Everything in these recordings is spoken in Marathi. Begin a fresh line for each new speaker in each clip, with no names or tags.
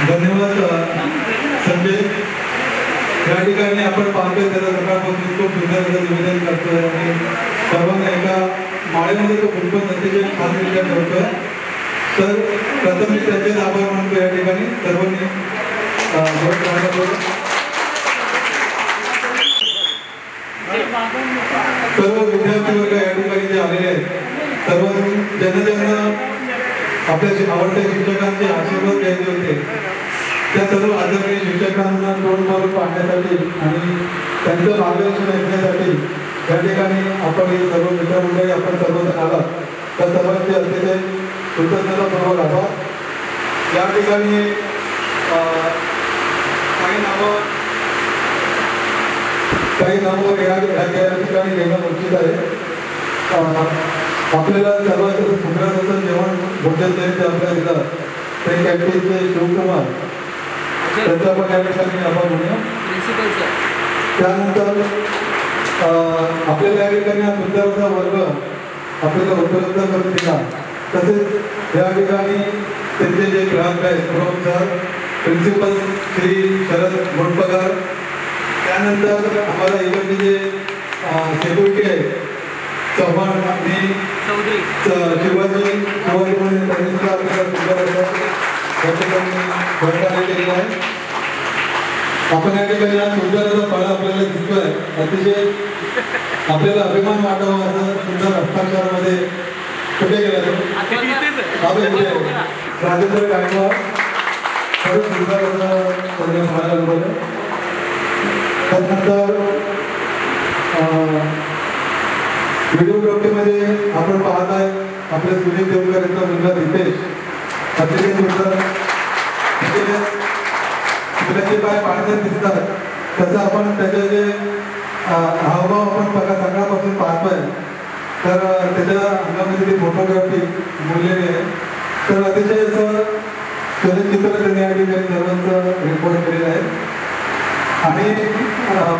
धन्यवाद संजय. या ठिकाणी आपण पाहतोय त्याचा सकाळपासून खूप सुंदर निवेदन करतोय आणि सर्वांना एका माळेमध्ये तो कुंपण अतिशय खासरित्या ठेवतोय. तर प्रथम मी त्यांचे आभार मानतो. या ठिकाणी सर्वांनी सर्व विद्यार्थी वर्ग या ठिकाणी जे आलेले आहेत, सर्व ज्यांना आपल्या आवडत्या शिक्षकांचे आशीर्वाद घ्यायचे होते त्या सर्व आदरणीय शिक्षकांना तोंड मारून पाहण्यासाठी आणि त्यांचं मार्गदर्शन ऐकण्यासाठी या ठिकाणी आपण हे सर्व मित्रमंडळी आपण सर्वजण आलात. त्या सर्वांचे अतिशय कृतज्ञतापूर्वक आभार. या ठिकाणी काही नावं या ठिकाणी घेणं उचित आहे. आपल्याला सर्वात सुंदर असं जेवण भोजन द्यायचे आपल्या दिलं ते कॅन्टीनचे शिवकुमार त्यांचा पण या ठिकाणी आभार म्हणूया. त्यानंतर आपल्याला या ठिकाणी हा सुंदरचा वर्ग आपल्याला उपलब्ध करून दिला. तसेच या ठिकाणी त्यांचे जे ग्राहक आहेत प्रोफेसर प्रिन्सिपल श्री शरद घोटपगार, त्यानंतर आम्हाला इकडचे जे सेक्युरिटी आहे चव्हाण आणि शिवाजी म्हणून त्यांनी सुद्धा आपल्याला सुंदर असं केलेलं आहे. आपण या ठिकाणी हा सुंदर असा फळ आपल्याला दिसतोय. अतिशय आपल्याला अभिमान वाटावा असं सुंदर हस्ताक्षरामध्ये कुठे गेला राजेंद्र गायकवाड खरंच सुंदर असं फळाला. त्यानंतर व्हिडिओग्राफीमध्ये आपण पाहताय आपल्या सुनील देवकर यांचा मुलगा रितेश अतिशय सुंदर मुलाचे पाय पाण्यात दिसतात तसं आपण त्याचे जे हावभाव आपण बघा सकाळपासून पाहतोय. तर त्याच्या अंगामध्ये ती फोटोग्राफी बोललेली आहे. तर अतिशय असं चलचित्र त्यांनी या ठिकाणी सर्वांचं रेकॉर्ड केलेलं आहे. आणि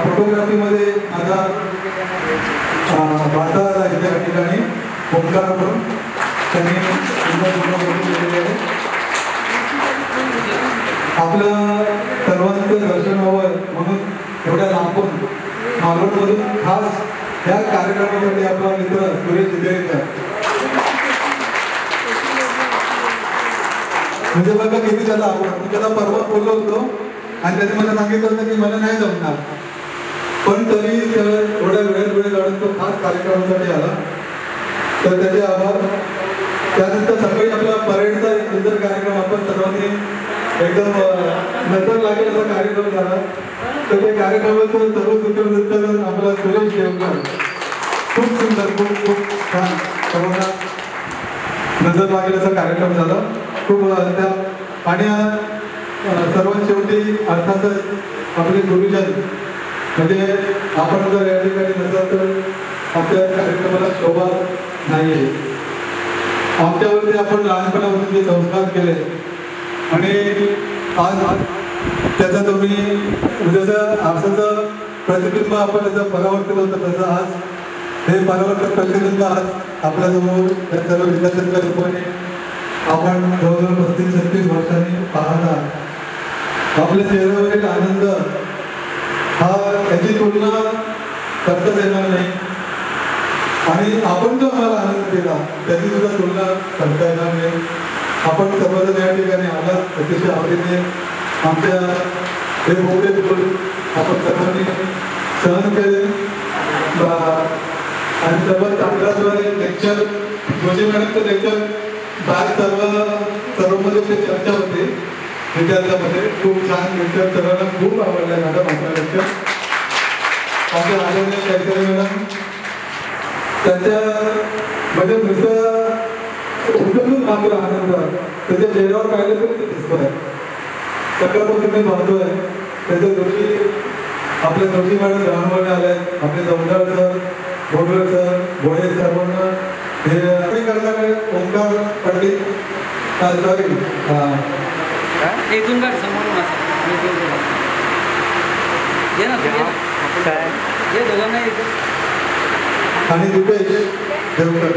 फोटोग्राफीमध्ये माझा भारताला या ठिकाणी ओंकार करून त्यांनी केलेले आहे. आपलं सर्वांचं दर्शन व्हावं म्हणून एवढ्या लांबून मालवणमधून खास या कार्यक्रमासाठी आपला मित्र सुरेश चितळेकर म्हणजे बघा किती त्याला आवड. मी त्याला परवा बोललो होतो आणि त्याने मला सांगितलं होतं की मला नाही जमणार, पण तरी थोड्या वेळ काढून तो खास कार्यक्रमासाठी आला. तर त्याचे आभार. त्यानंतर सकाळी आपला परेडचा एक सुंदर कार्यक्रम आपण सर्वांनी एकदम नजर लागेल असा कार्यक्रम झाला. तर त्या कार्यक्रमाचं सर्व सूत्रसंचालन आपला सुरेश देवकर खूप सुंदर खूप छान सर्वांना नजर लागेल असा कार्यक्रम झाला. खूप त्या आणि सर्वात शेवटी अर्थातच आपले गुरुजन म्हणजे आपण जर या ठिकाणी नसलं तर आपल्या कार्यक्रमाला शोभा नाही आहे. आमच्यावरती आपण लहानपणापासून जे संस्कार केले आणि आज त्याचा तुम्ही जसं आरसाचं प्रतिबिंब आपण त्याचं परावर्तन होतं तसं आज हे परावर्तन प्रतिबिंब आज आपल्यासमोर त्या सर्व विद्यार्थ्यांच्या रूपाने आपण जवळजवळ 35-36 वर्षांनी पाहत आहात. आपल्या चेहऱ्यावरील आनंद हा याची तुलना करताच येणार नाही आणि आपण जो आम्हाला आनंद दिला त्याची सुद्धा तुलना करता येणार नाही. आपण सर्वजण या ठिकाणी आलात अतिशय आवडीने आमच्या हे मोठे आपण सर्वांनी सहन केले आणि सर्वात चांगल्याद्वारे लेक्चर जोशी मॅडमचं लेक्चर बाहेर सर्वमध्ये ते चर्चा होते विद्यार्थ्यांमध्ये. खूप छान लेक्चर सर्वांना खूप आवडलं मॅडम आपला लेक्चर. आमच्या आदरणीय काहीतरी मॅडम त्यांच्या म्हणजे नुसतं उठून मात्र आनंद त्याच्या चेहऱ्यावर पाहिलं तरी ते दिसतोय. सकाळपासून मी पाहतोय त्याच्या जोशी आपल्या जोशी मॅडम ग्राउंडवर आले आपले जमदार सर भोगळे सर भोळे सर्वांना हे करणारे ओंकार पंडित सॉरी
इथून काय समोरून
आणि दिपेश देवकर